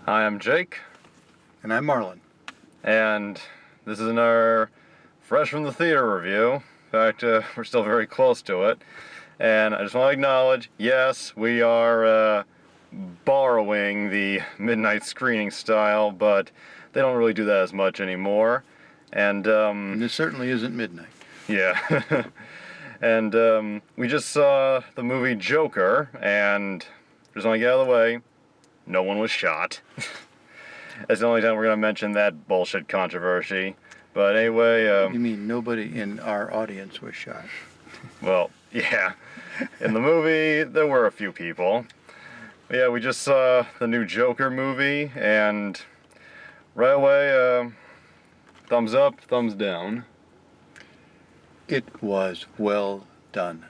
Hi, I'm Jake, And I'm Marlin. and this is our fresh from the theater review. In fact, we're still very close to it. And I just want to acknowledge, yes, we are borrowing the midnight screening style, but they don't really do that as much anymore. And This certainly isn't midnight. yeah. And we just saw the movie Joker, and just want to get out of the way, no one was shot. That's the only time we're going to mention that bullshit controversy. But anyway... You mean nobody in our audience was shot? Well, yeah. In the movie, there were a few people. But yeah, we just saw the new Joker movie, and right away, thumbs up, thumbs down. It was well done.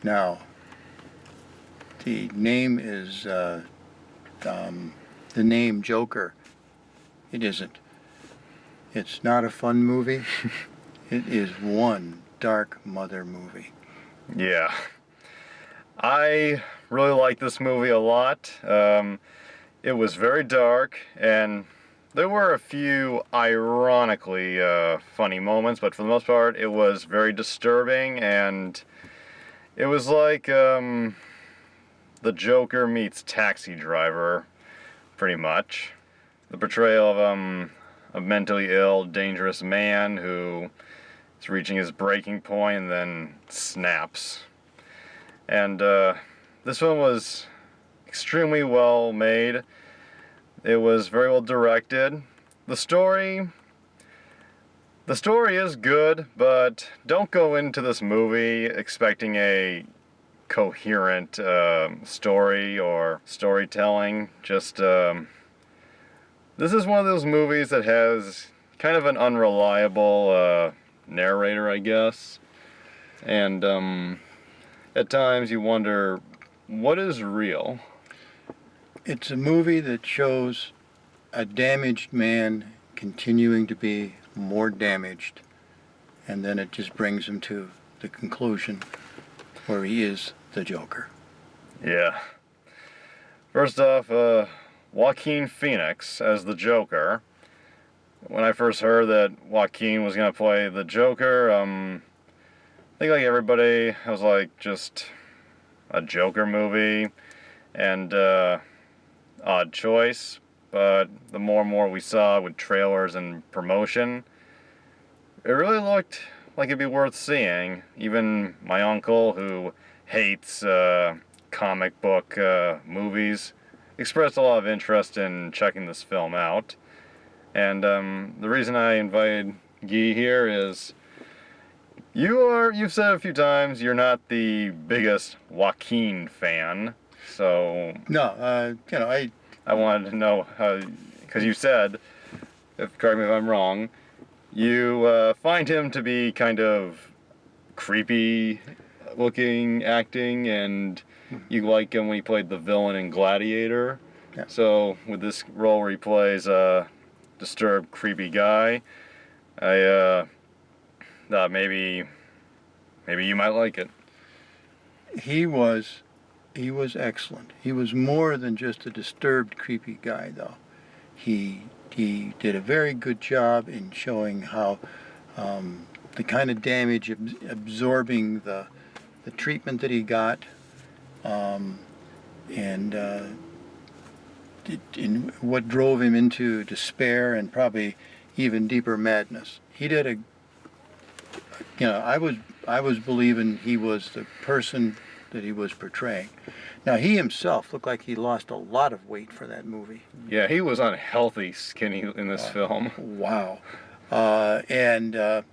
Now, the name is... the name Joker. It isn't. It's not a fun movie. It is one dark mother movie. Yeah. I really like this movie a lot. It was very dark, and there were a few ironically funny moments, but for the most part, it was very disturbing, and it was like the Joker meets Taxi Driver, pretty much. The portrayal of a mentally ill, dangerous man who is reaching his breaking point and then snaps. And this one was extremely well made. It was very well directed. The story is good, but don't go into this movie expecting a coherent story or storytelling. Just this is one of those movies that has kind of an unreliable narrator, I guess, and at times you wonder, what is real? It's a movie that shows a damaged man continuing to be more damaged, and then it just brings him to the conclusion where he is the Joker. Yeah. First off, Joaquin Phoenix as the Joker. When I first heard that Joaquin was going to play the Joker, I think like everybody, I was like, just a Joker movie, and odd choice. But the more and more we saw with trailers and promotion, it really looked like it'd be worth seeing. Even my uncle, who hates comic book movies, expressed a lot of interest in checking this film out. And the reason I invited Guy here is you've said a few times you're not the biggest Joaquin fan, so No, I wanted to know how, because you said, correct me if I'm wrong, you find him to be kind of creepy looking acting, and you like him when he played the villain in Gladiator. Yeah. So with this role where he plays a disturbed, creepy guy, I thought maybe you might like it. he was excellent. He was more than just a disturbed, creepy guy, though. He did a very good job in showing how the kind of damage absorbing the treatment that he got, and in what drove him into despair and probably even deeper madness. He did I was believing he was the person that he was portraying. Now, he himself looked like he lost a lot of weight for that movie. Yeah, he was unhealthy skinny in this film. Wow. And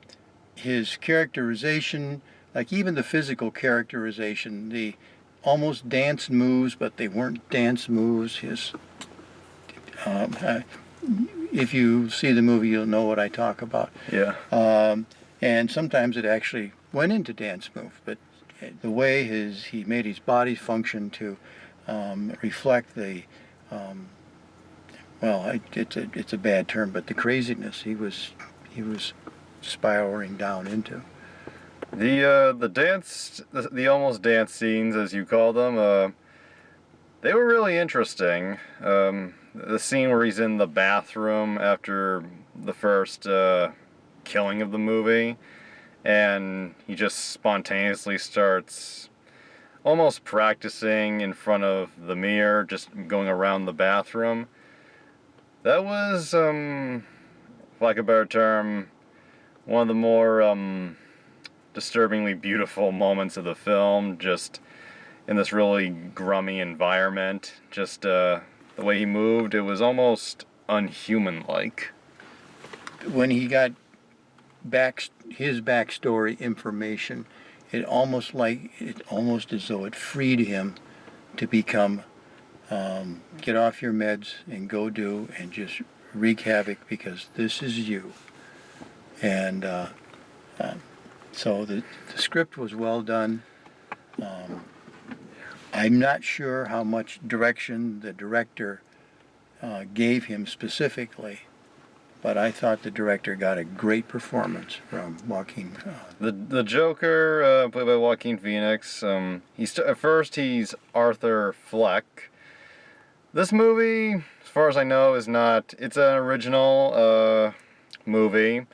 his characterization, like even the physical characterization, the almost dance moves, but they weren't dance moves. If you see the movie, you'll know what I talk about. Yeah. And sometimes it actually went into dance move, but the way he made his body function to reflect the it's a bad term, but the craziness he was spiraling down into. The almost dance scenes, as you call them, they were really interesting. the scene where he's in the bathroom after the first killing of the movie, and he just spontaneously starts almost practicing in front of the mirror, just going around the bathroom. That was, for lack of a better term, one of the more disturbingly beautiful moments of the film, just in this really grummy environment. Just the way he moved, it was almost unhuman-like. When he got his backstory information, it almost as though it freed him to become get off your meds and go do and just wreak havoc, because this is you. And so the script was well done. I'm not sure how much direction the director gave him specifically, but I thought the director got a great performance from Joaquin. The Joker, played by Joaquin Phoenix. At first he's Arthur Fleck. This movie, as far as I know, is not. It's an original movie.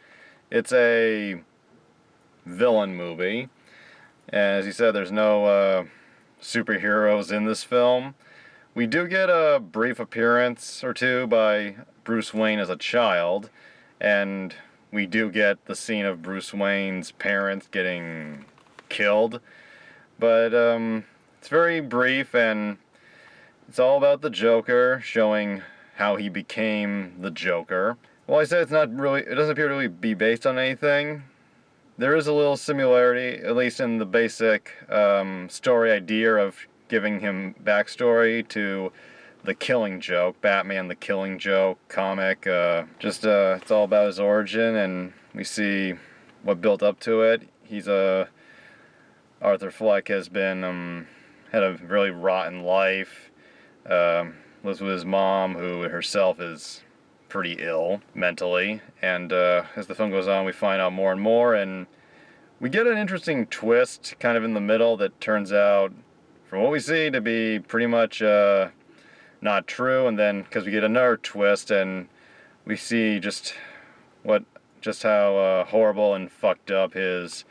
It's a villain movie, and as you said, there's no superheroes in this film. We do get a brief appearance or two by Bruce Wayne as a child, and we do get the scene of Bruce Wayne's parents getting killed, but it's very brief, and it's all about the Joker, showing how he became the Joker. Well, I said it doesn't appear to really be based on anything. There is a little similarity, at least in the basic story idea of giving him backstory to the Killing Joke, Batman the Killing Joke comic. It's all about his origin, and we see what built up to it. Arthur Fleck has been, had a really rotten life, lives with his mom, who herself is pretty ill mentally, and as the film goes on, we find out more and more, and we get an interesting twist kind of in the middle that turns out, from what we see, to be pretty much not true, and then because we get another twist and we see just how horrible and fucked up his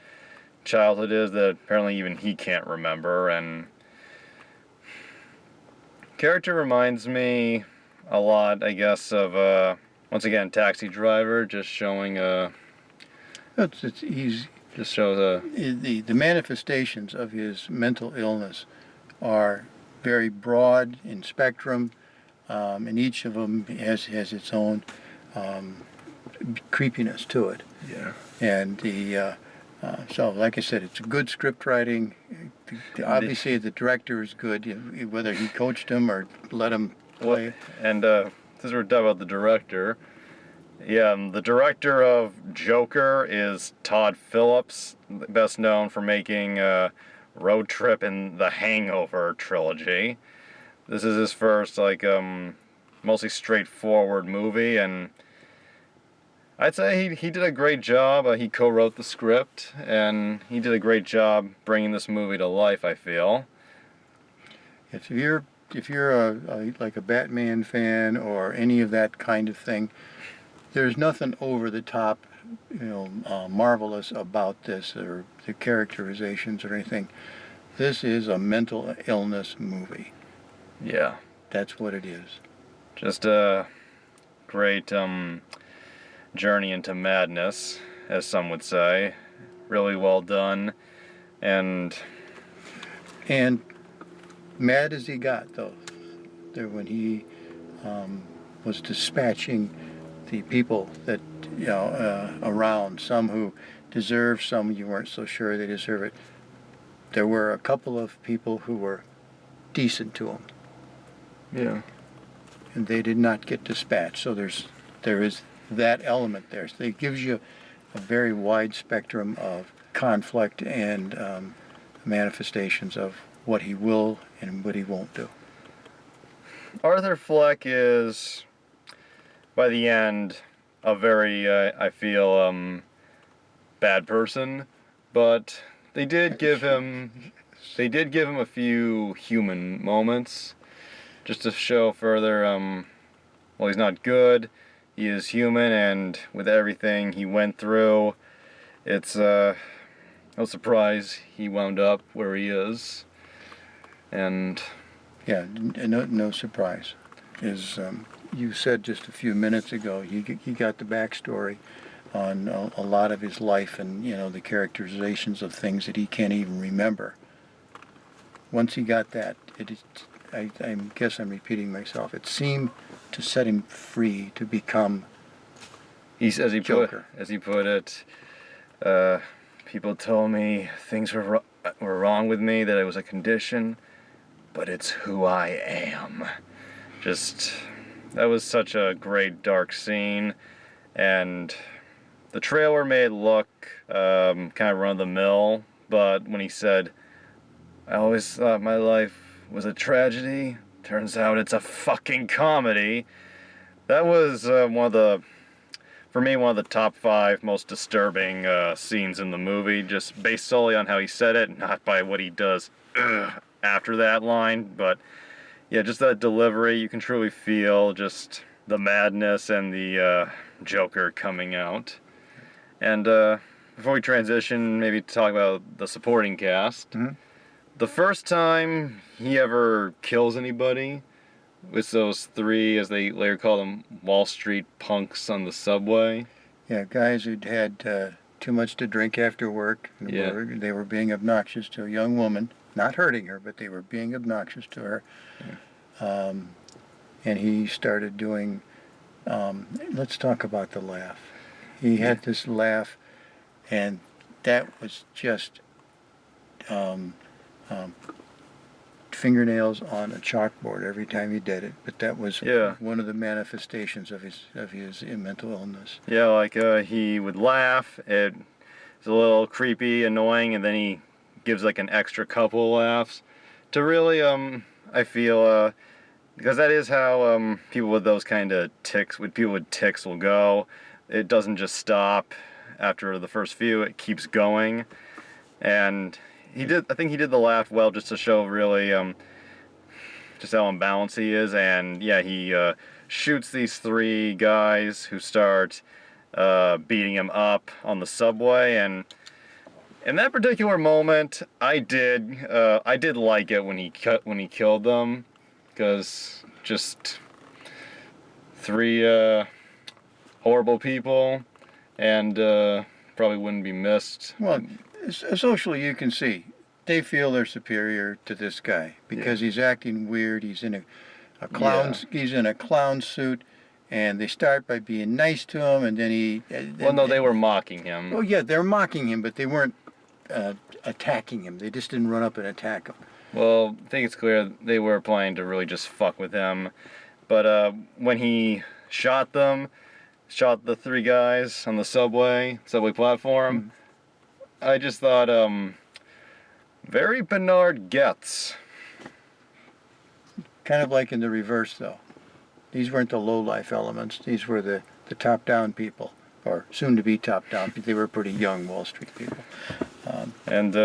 childhood is, that apparently even he can't remember. And character reminds me a lot, I guess, of once again Taxi Driver, just showing He's just shows a the manifestations of his mental illness are very broad in spectrum, and each of them has its own creepiness to it. yeah. And so, like I said, it's good script writing. Obviously, the director is good, whether he coached him or let him play. And since we're talking about the director, the director of Joker is Todd Phillips, best known for making Road Trip and the Hangover trilogy. This is his first, mostly straightforward movie, and I'd say he did a great job. He co-wrote the script, and he did a great job bringing this movie to life, I feel. If you're like a Batman fan or any of that kind of thing, there's nothing over the top, marvelous about this, or the characterizations or anything. This is a mental illness movie. Yeah. That's what it is. Just a great journey into madness, as some would say. Really well done. And mad as he got, though, there when he was dispatching the people that around, some who deserve, some you weren't so sure they deserve it. There were a couple of people who were decent to him. yeah. And they did not get dispatched. So there is that element there. So it gives you a very wide spectrum of conflict and manifestations of what he will and what he won't do. Arthur Fleck is, by the end, a very, I feel, bad person, but they did give him a few human moments, just to show further while he's not good, he is human, and with everything he went through, it's no surprise he wound up where he is. And yeah, no surprise. Is you said just a few minutes ago, he got the backstory on a lot of his life, and the characterizations of things that he can't even remember. Once he got that, I guess I'm repeating myself. It seemed to set him free to become Joker. As he put it, people told me things were wrong with me, that it was a condition, but it's who I am. That was such a great dark scene, and the trailer made it look kind of run-of-the-mill, but when he said, I always thought my life was a tragedy, turns out it's a fucking comedy, that was for me, one of the top 5 most disturbing scenes in the movie, just based solely on how he said it, not by what he does after that line, but yeah, just that delivery, you can truly feel just the madness and the Joker coming out. And before we transition, maybe talk about the supporting cast. Mm-hmm. The first time he ever kills anybody with those 3, as they later call them, Wall Street punks on the subway. Yeah, guys who'd had too much to drink after work. And Yeah. they were being obnoxious to a young woman, not hurting her, but they were being obnoxious to her. Yeah. And he started doing, let's talk about the laugh. He had this laugh, and that was just fingernails on a chalkboard every time he did it. But that was one of the manifestations of his mental illness. Yeah, like he would laugh. It's a little creepy, annoying, and then he gives like an extra couple laughs to really, I feel, because that is how people with those kind of tics, people with tics will go. It doesn't just stop after the first few, it keeps going. And I think he did the laugh well, just to show really just how unbalanced he is. And yeah, he shoots these 3 guys who start beating him up on the subway. And in that particular moment, I did like it when he killed them, because just 3 horrible people, and probably wouldn't be missed. Well, socially, you can see they feel they're superior to this guy because he's acting weird. He's in a clown suit, and they start by being nice to him, and then they were mocking him. Oh yeah, they're mocking him, but they weren't attacking him. They just didn't run up and attack him. Well, I think it's clear they were planning to really just fuck with him. But when he shot the 3 guys on the subway platform, I just thought, very Bernard Getz. Kind of like in the reverse, though. These weren't the low-life elements. These were the top-down people, or soon-to-be top-down people. They were pretty young Wall Street people. And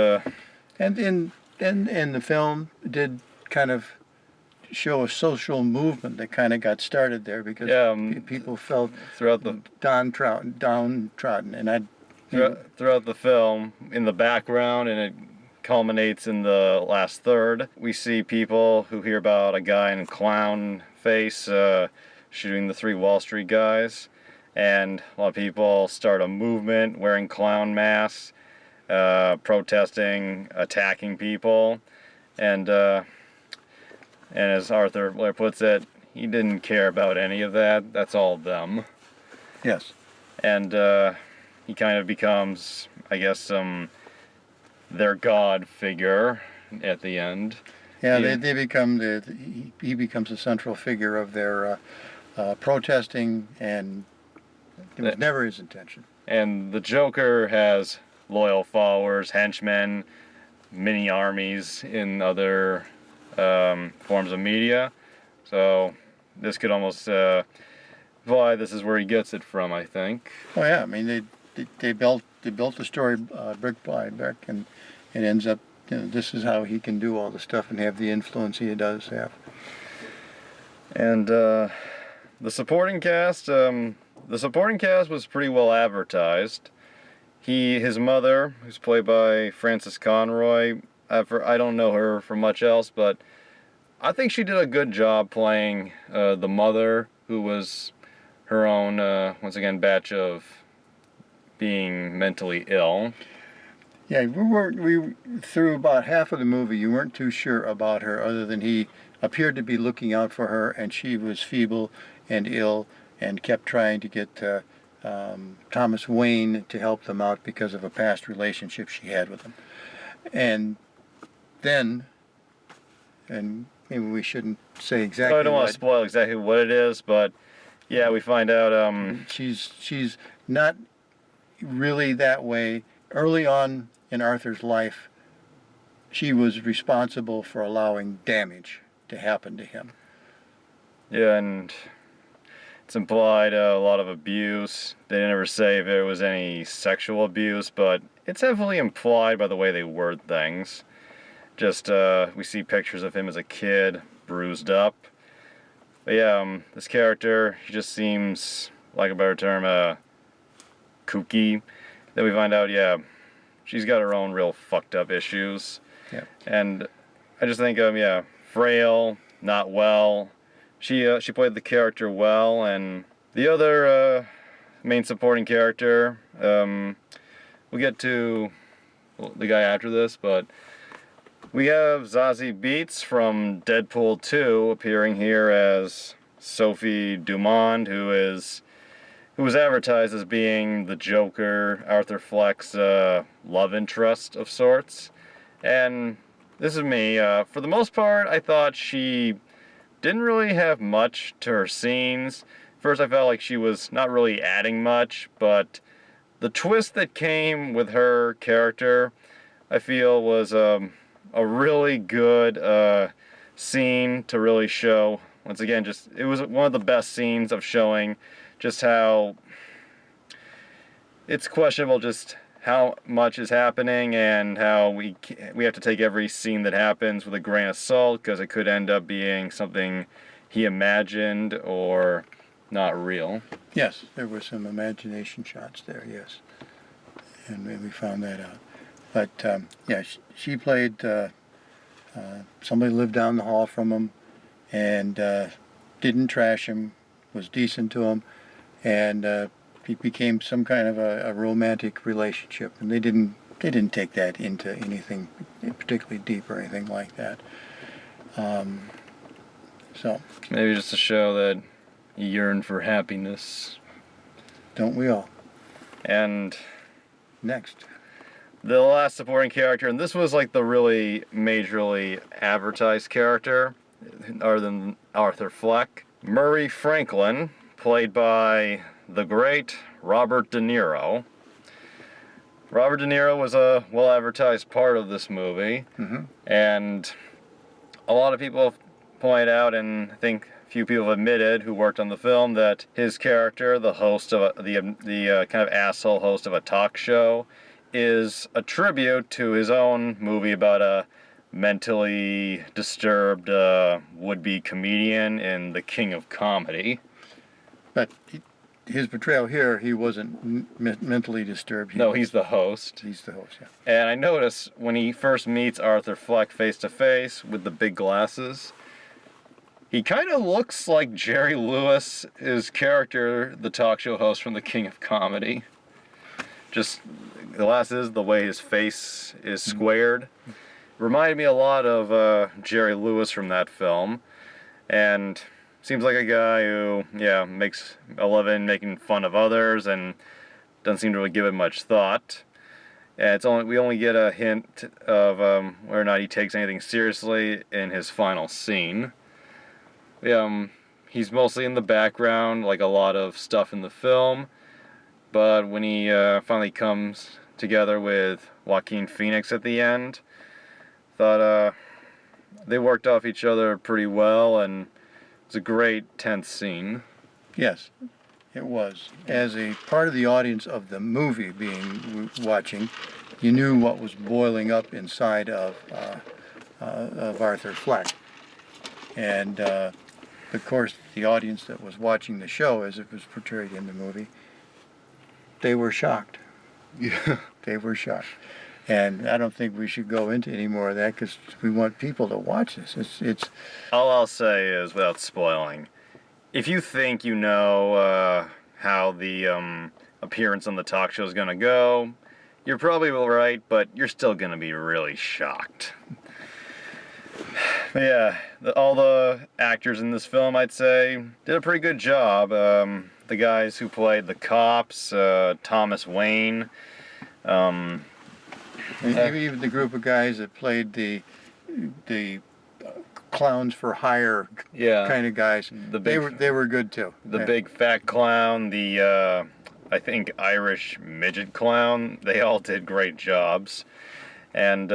in the film did kind of show a social movement that kind of got started there, because people felt throughout the downtrodden, and throughout the film, in the background, and it culminates in the last third, we see people who hear about a guy in clown face shooting the 3 Wall Street guys, and a lot of people start a movement wearing clown masks, protesting, attacking people, and as Arthur Blair puts it, he didn't care about any of that. That's all them. Yes. And he kind of becomes, I guess, their god figure at the end. Yeah, they become he becomes the central figure of their protesting, and it was never his intention. And the Joker has loyal followers, henchmen, mini armies in other forms of media. So this could almost imply this is where he gets it from, I think. Oh yeah, I mean they built the story brick by brick, and it ends up, this is how he can do all the stuff and have the influence he does have. And the supporting cast, was pretty well advertised. His mother, who's played by Frances Conroy, I don't know her from much else, but I think she did a good job playing the mother, who was her own, once again, batch of being mentally ill. Yeah, we through about half of the movie, you weren't too sure about her, other than he appeared to be looking out for her, and she was feeble and ill, and kept trying to get Thomas Wayne to help them out because of a past relationship she had with him. And then, and maybe we shouldn't say exactly. I don't want to spoil exactly what it is, but yeah, we find out she's not really that way. Early on in Arthur's life, she was responsible for allowing damage to happen to him. Yeah, and it's implied a lot of abuse. They never say if there was any sexual abuse, but it's heavily implied by the way they word things. Just, we see pictures of him as a kid, bruised up. But yeah, this character, he just seems, like a better term, kooky. Then we find out, yeah, she's got her own real fucked up issues. Yeah. And I just think, yeah, frail, not well. She played the character well, and the other main supporting character, we'll get to the guy after this, but we have Zazie Beetz from Deadpool 2 appearing here as Sophie Dumond, who was advertised as being the Joker, Arthur Fleck's love interest of sorts. And this is me. For the most part, I thought she didn't really have much to her scenes. First, I felt like she was not really adding much, but the twist that came with her character, I feel, was a really good scene to really show. Once again, it was one of the best scenes of showing just how it's questionable just how much is happening, and how we have to take every scene that happens with a grain of salt, because it could end up being something he imagined or not real. Yes, there were some imagination shots there, yes. And we found that out. But, yeah, she played somebody lived down the hall from him, and didn't trash him, was decent to him, and it became some kind of a romantic relationship, and they didn't take that into anything particularly deep or anything like that. So maybe just to show that you yearn for happiness. Don't we all? And next, the last supporting character, and this was like the really majorly advertised character, other than Arthur Fleck, Murray Franklin, played by the great Robert De Niro. Robert De Niro was a well-advertised part of this movie, and a lot of people have pointed out, and I think a few people have admitted who worked on the film, that his character, the host of the kind of asshole host of a talk show, is a tribute to his own movie about a mentally disturbed would-be comedian in The King of Comedy. But his portrayal here, he wasn't mentally disturbed. He's the host. He's the host, yeah. And I noticed when he first meets Arthur Fleck face-to-face with the big glasses, he kind of looks like Jerry Lewis, his character, the talk show host from The King of Comedy. Just the glasses, the way his face is squared. Reminded me a lot of Jerry Lewis from that film. And seems like a guy who, makes a living making fun of others and doesn't seem to really give it much thought. And we only get a hint of whether or not he takes anything seriously in his final scene. He's mostly in the background, like a lot of stuff in the film. But when he finally comes together with Joaquin Phoenix at the end, thought they worked off each other pretty well, and it was a great tense scene. Yes, it was. As a part of the audience of the movie watching, you knew what was boiling up inside of Arthur Fleck. And of course, the audience that was watching the show as it was portrayed in the movie, they were shocked. Yeah. They were shocked. And I don't think we should go into any more of that because we want people to watch this. It's All I'll say is, without spoiling, if you think you know how the appearance on the talk show is going to go, you're probably right, but you're still going to be really shocked. But yeah, all the actors in this film, I'd say, did a pretty good job. The guys who played the cops, Thomas Wayne. even the group of guys that played the clowns for hire kind of guys, they were good too. The big fat clown, the I think Irish midget clown, they all did great jobs. And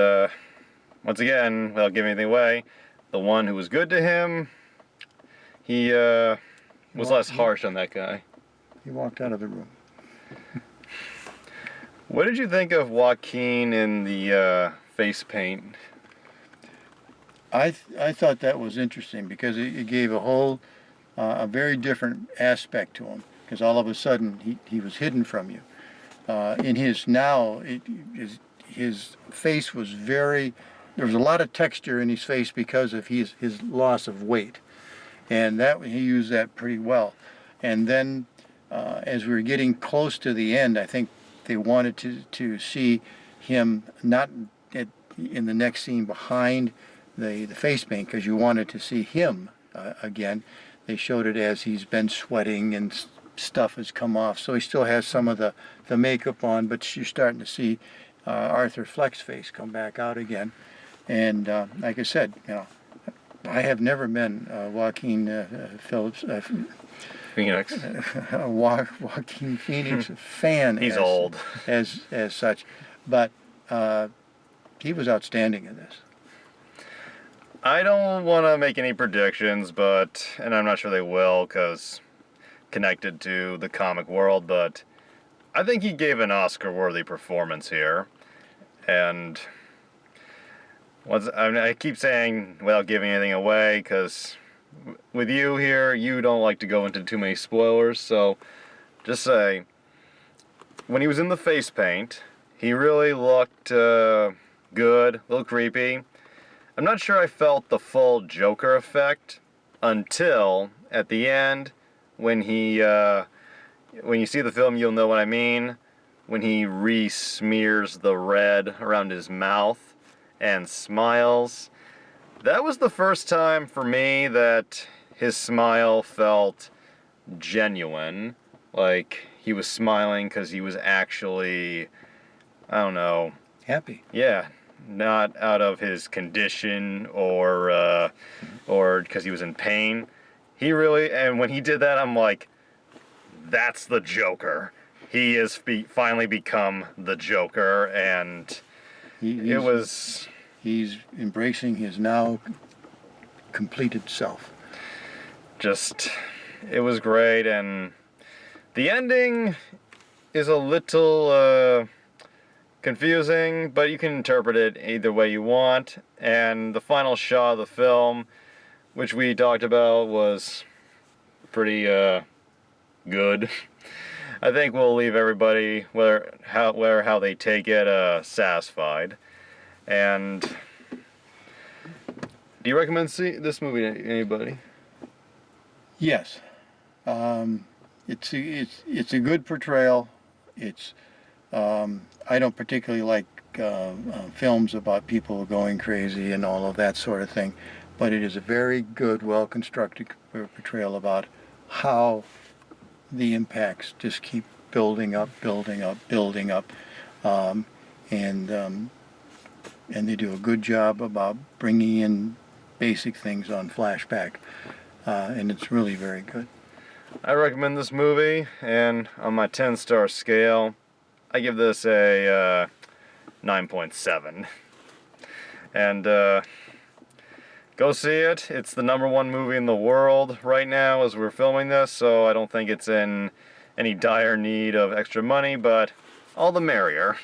once again, without giving anything away, the one who was good to him, he was less harsh on that guy. He walked out of the room. What did you think of Joaquin in the face paint? I thought that was interesting because it gave a very different aspect to him. Because all of a sudden he was hidden from you. In his now, his face was there was a lot of texture in his face because of his loss of weight, and he used that pretty well. And then as we were getting close to the end, I think they wanted to see him not in the next scene behind the face paint because you wanted to see him again. They showed it as he's been sweating and stuff has come off, so he still has some of the makeup on, but you're starting to see Arthur Fleck's face come back out again. And like I said, I have never been Joaquin Phillips Phoenix. Joaquin Phoenix fan. He's old. as such, but he was outstanding in this. I don't want to make any predictions, and I'm not sure they will because connected to the comic world, but I think he gave an Oscar-worthy performance here. And I keep saying without giving anything away, because with you here, you don't like to go into too many spoilers, so just say, when he was in the face paint, he really looked good, a little creepy. I'm not sure I felt the full Joker effect until at the end, when you see the film, you'll know what I mean. When he re-smears the red around his mouth and smiles. That was the first time for me that his smile felt genuine. Like he was smiling because he was actually, I don't know. Happy. Yeah. Not out of his condition or because he was in pain. And when he did that, I'm like, that's the Joker. He has finally become the Joker, and he's embracing his now completed self. It was great, and the ending is a little confusing, but you can interpret it either way you want, and the final shot of the film, which we talked about, was pretty good. I think we'll leave everybody, how they take it, satisfied. And do you recommend this movie to anybody? Yes, it's a good portrayal. I don't particularly like films about people going crazy and all of that sort of thing, but it is a very good, well-constructed portrayal about how the impacts just keep building up, and they do a good job about bringing in basic things on flashback, and it's really very good. I recommend this movie, and on my 10-star scale, I give this a 9.7. And go see it. It's the #1 movie in the world right now as we're filming this, so I don't think it's in any dire need of extra money, but all the merrier.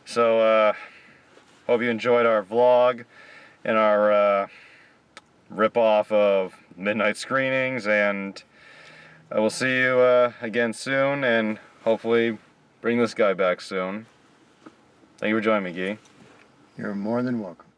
So hope you enjoyed our vlog and our rip-off of midnight screenings, and I will see you again soon, and hopefully bring this guy back soon. Thank you for joining me, Guy. You're more than welcome.